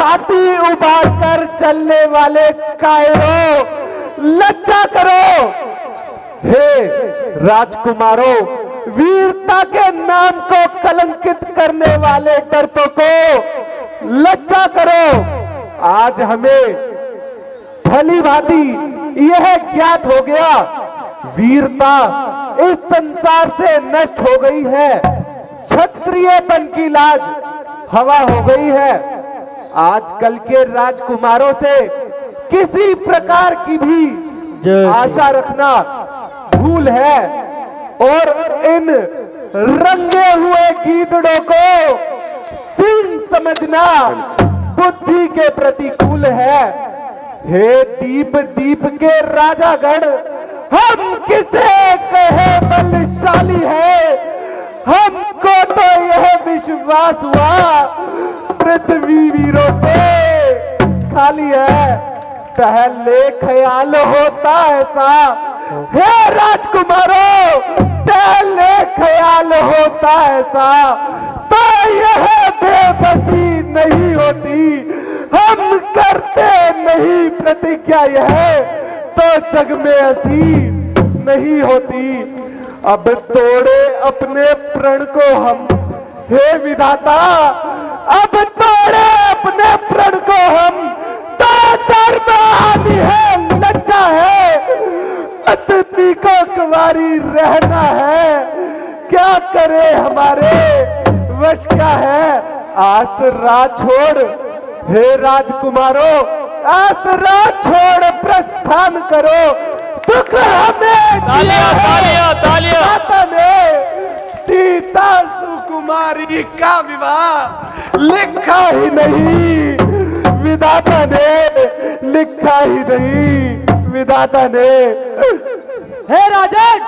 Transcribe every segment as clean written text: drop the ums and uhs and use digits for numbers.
छाती उबार कर चलने वाले कायरों, लज्जा करो। हे राजकुमारों, वीरता के नाम को कलंकित करने वाले डरपोकों, लज्जा करो। आज हमें भली भांति यह ज्ञात हो गया, वीरता इस संसार से नष्ट हो गई है, क्षत्रियपन की लाज हवा हो गई है। आजकल के राजकुमारों से किसी प्रकार की भी आशा रखना भूल है और इन रंगे हुए गीदड़ों को सिंह समझना बुद्धि के प्रतिकूल है। हे दीप दीप के राजागण, हम किसे कहे बलशाली है, हमको तो यह विश्वास हुआ पृथ्वी वीरों से खाली है। पहले ख्याल होता ऐसा, हे राजकुमारों, पहले ख्याल होता ऐसा तो यह बेबसी नहीं होती। हम करते नहीं प्रतिज्ञा यह तो जग में हंसी नहीं होती। अब तोड़े अपने प्रण को हम, हे विधाता, अब तोड़े अपने प्रण को हम, तो धर्म आदि है, लज्जा है, अतिथि को कुंवारी रहना है। क्या करे हमारे वश क्या है, आसरा छोड़, हे राजकुमारों, आसरा छोड़ प्रस्थान करो। दुख हमें तालियां तालियां तालियां। माता ने सीता सुकुमारी का विवाह लिखा ही नहीं, विधाता ने लिखा ही नहीं, विधाता ने। हे राजन,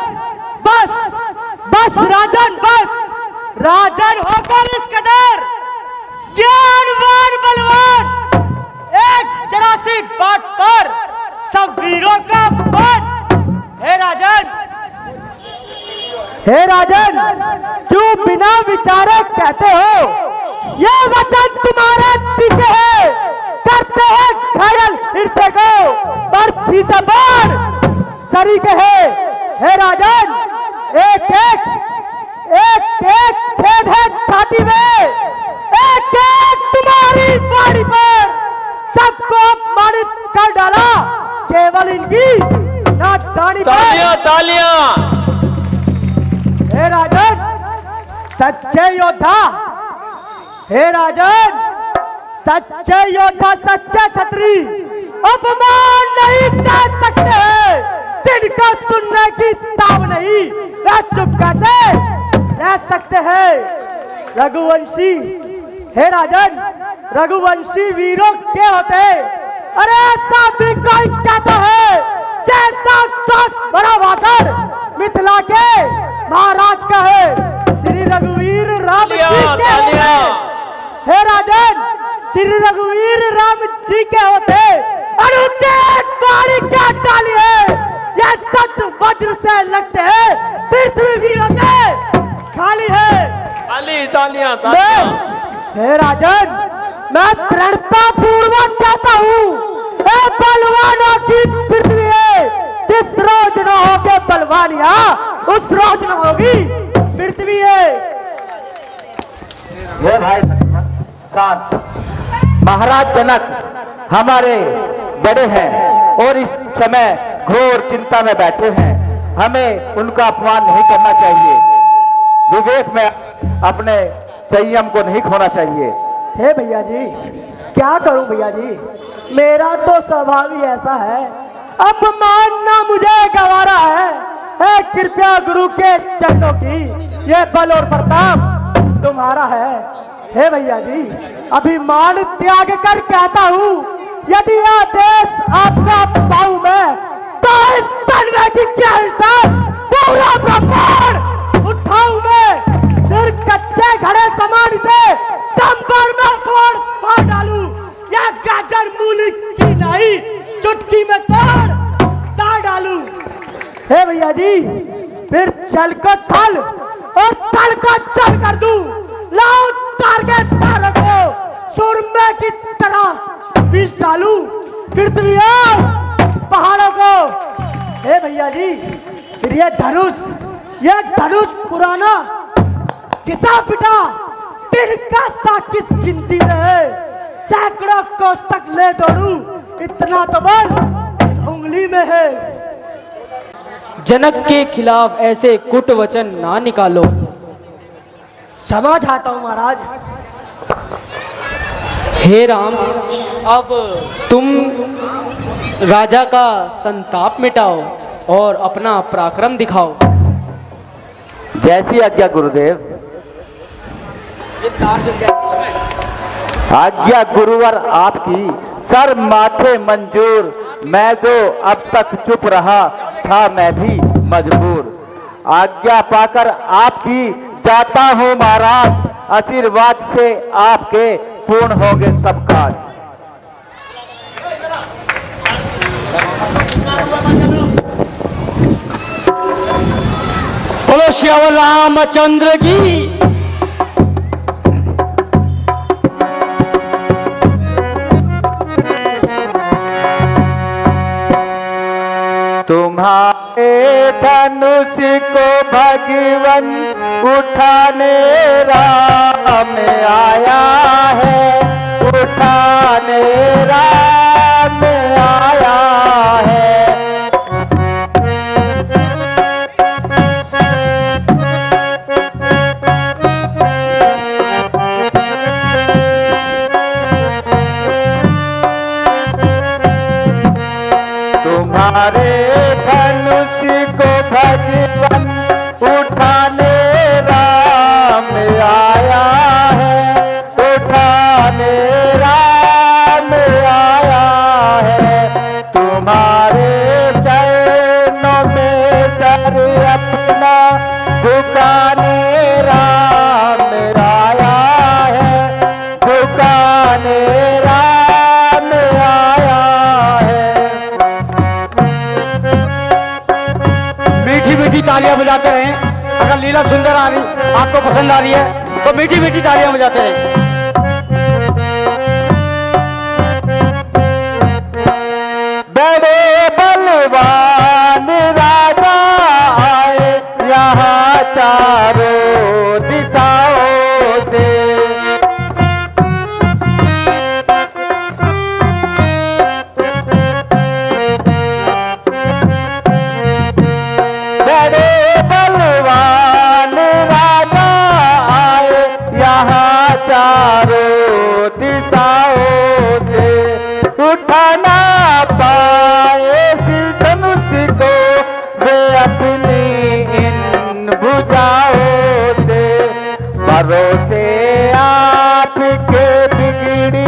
बस बस राजन, बस। राजन होकर इस कदर ज्ञानवान बलवान, एक जरा सी बात पर सब वीरों का मन। हे राजन, हे राजन, क्यों बिना विचारे कहते हो ये वचन तुम्हारे पीछे है, करते हैं घायल हृदय को पर शीशा बार सरी कहे। हे राजन, एक एक छेद है छाती में, एक एक तुम्हारी बाड़ी पर सबको अपमानित कर डाला, केवल इनकी नादानी पर। तालियां तालियां। हे राजन, सच्चे योद्धा, हे राजन, सच्चे योद्धा, सच्चे छत्री अपमान नहीं सह सकते हैं, जिनका सुनने की ताब नहीं वह चुप कैसे रह सकते हैं। रघुवंशी, हे राजन, रघुवंशी वीरों के होते, अरे ऐसा भी कोई कहता है जैसा सास बड़ा भाषण मिथिला के महाराज का है, श्री रघुवीर राम जी के होते। हे राजन, श्री रघुवीर राम जी के होते अनुचित वाणी क्या डाली है, यह सत वज्र से लगते हैं, पृथ्वी वीरों से खाली है। तालियां तालियां। हे राजन, मैं दृढ़ता पूर्वक कहता हूँ, बलवानों की पृथ्वी है, जिस रोज न होगे बलवानिया उस रोज न होगी पृथ्वी है। ये भाई शांत। महाराज जनक हमारे बड़े हैं और इस समय घोर चिंता में बैठे हैं, हमें उनका अपमान नहीं करना चाहिए, विवेक में अपने संयम को नहीं खोना चाहिए। हे भैया जी, क्या करूं भैया जी, मेरा तो स्वभाव ही ऐसा है, अपमान ना मुझे गवारा है। कृपया गुरु के चरणों की ये बल और प्रताप तुम्हारा है। हे भैया जी, अभिमान त्याग कर कहता हूँ, यदि आदेश आपका पाऊं मैं तो इस तलवे की क्या हिसाब पूरा ब्रह्मांड उठाऊं मैं, फिर कच्चे घड़े समान से कंबर में तोड़ फाड़ डालूं, या गाजर मूली की नहीं चुटकी में ताड़ डालूं। हे भैया जी, फिर चल को थल और थल को चल कर दूं, लाओ तार के तारों को सुर में की तरह बीच डालू पृथ्वी और पहाड़ों को। हे भैया जी, फिर ये धनुष पुराना घिसा पिटा तिनका सा किस गिनती रहे, सैकड़ों कोस तक ले दौड़ू, इतना तो बल इस उंगली में है। जनक के खिलाफ ऐसे कुट वचन ना निकालो। क्षमा चाहता हूँ महाराज। हे राम, अब तुम राजा का संताप मिटाओ और अपना पराक्रम दिखाओ। जैसी आज्ञा गुरुदेव। आज्ञा गुरुवर आपकी, सर माथे मंजूर। मैं जो अब तक चुप रहा था मैं भी मजबूर। आज्ञा पाकर आपकी जाता हूँ महाराज, आशीर्वाद से आपके पूर्ण होंगे सब काज। बोलो श्याम रामचंद्र की। तुम्हारे धनुष को भगवन उठाने राम आया है, उठाने राम आया है। तुम्हारे धनुष को भगवन उठाने राम आया है, उठाने राम आया है। तुम्हारे चरणों में सर अपना झुकाने राम आया है, झुकाने राम आया है। मीठी मीठी तालियां बजाते रहें। अगर लीला सुंदर आ रही, आपको पसंद आ रही है तो मीठी मीठी तालियां बजाते रहें। बड़े बलवान राजा आए यहाँ चारों दिशाओं से। बड़े बलवान राजा आए यहाँ चारों दिशाओं से। उठाना पाए धनुष को वे अपनी इन भुजाओं से। भरोसे आपके बिगड़ी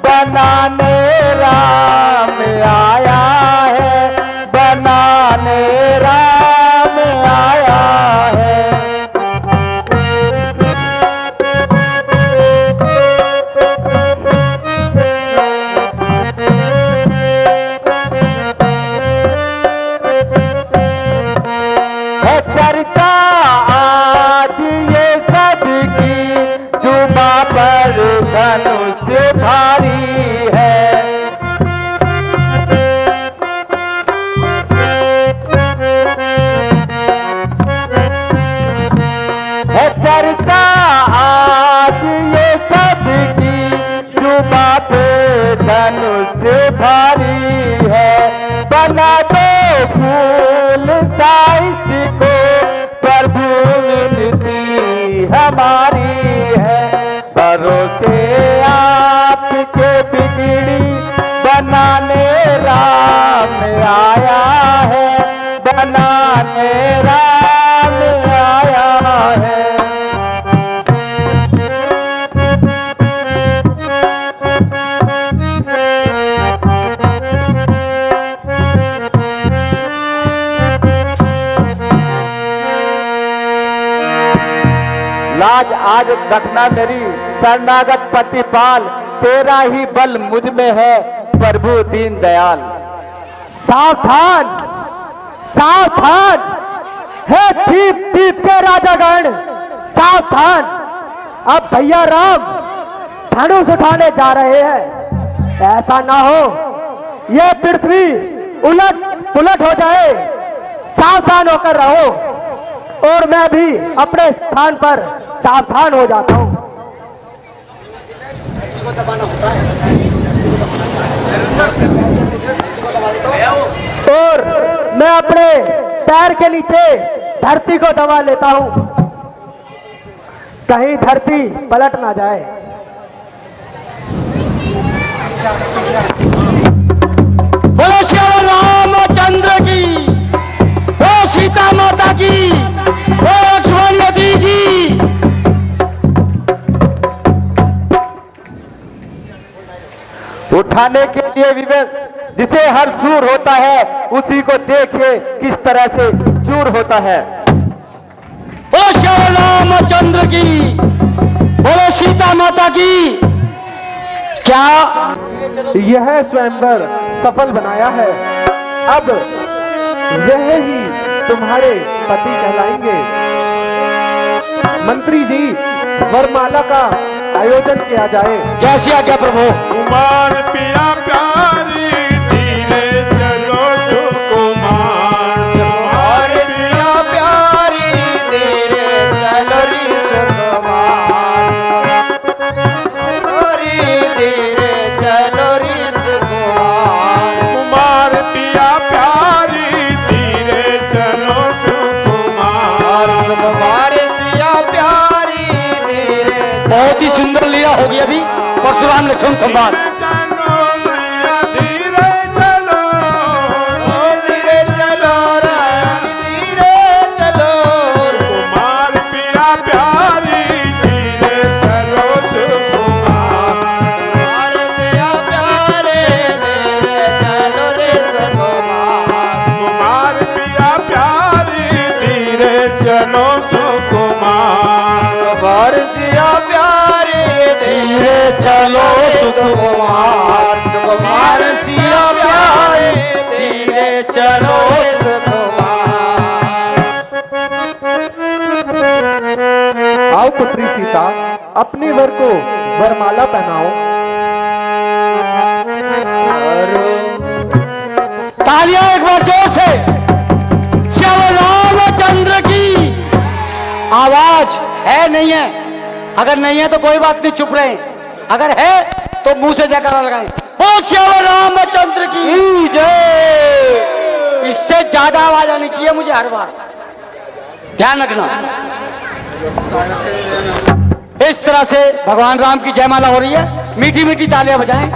बनाने राम आया है, बनाने राम आया है। है चर्चा आज ये सबकी, जुबा पर धनुष भारी है। है चर्चा आज ये सबकी, जुबा पे धनुष भारी है। बना दो फूल साइस को, प्रभु विनती हमारी है। भरोसे आपके बिगड़ी बनाने राम आया है, बनाने राम आया है। लाज आज रखना मेरी शरणागत प्रतिपाल, तेरा ही बल मुझ में है प्रभु दीन दयाल। सावधान सावधान, हे दीप दीप के राजागण सावधान। अब भैया राम धनुष उठाने जा रहे हैं। ऐसा ना हो यह पृथ्वी उलट पुलट हो जाए। सावधान होकर रहो और मैं भी अपने स्थान पर सावधान हो जाता हूं। और मैं अपने पैर के नीचे धरती को दबा लेता हूं, कहीं धरती पलट ना जाए। बोलो श्री रामचंद्र की, बोलो सीता माता की, बोलो लक्ष्मण यति की। उठाने के लिए विवेक जिसे हर सूर होता है, उसी को देखिए किस तरह से चूर होता है। बोलो श्री रामचंद्र की, बोलो सीता माता की। क्या यह स्वयंवर सफल बनाया है, अब यह ही तुम्हारे पति कहलाएंगे। मंत्री जी, वरमाला का आयोजन किया जाए। जैसी आज्ञा प्रभु। कुमार पिया प्यारी धीरे चलो सुकुमार। कुमार पिया प्यारी धीरे चलो रे सुकुमार। धीरे चलो रे सुकुमार। कुमार पिया प्यारी धीरे चलो सुकुमार। कुमार पिया प्यारी धीरे। बहुत ही सुंदर लीला होगी अभी परशुराम लक्ष्मण संवाद। धीरे चलो, धीरे चलो रानी धीरे चलो। कुमार पिया प्यारी धीरे चलो सुकुमार। कुमार पिया प्यारे धीरे चलो रे सुकुमार। कुमार पिया प्यारी धीरे चलो सुकुमार। कुमार पिया प्यारे धीरे चलो सुकुमार। कुमार सिया प्यारे धीरे चलो आओ पुत्री सीता, अपने वर को वरमाला पहनाओ। तालियां एक बार जोर से। श्री रामचंद्र की। आवाज है नहीं है? अगर नहीं है तो कोई बात नहीं, चुप रहे। अगर है तो मुंह से जयकारा लगाएं। बोलो श्री रामचंद्र की जय। इससे ज्यादा आवाज आनी चाहिए मुझे हर बार, ध्यान रखना। इस तरह से भगवान राम की जयमाला हो रही है। मीठी मीठी तालियां बजाएं।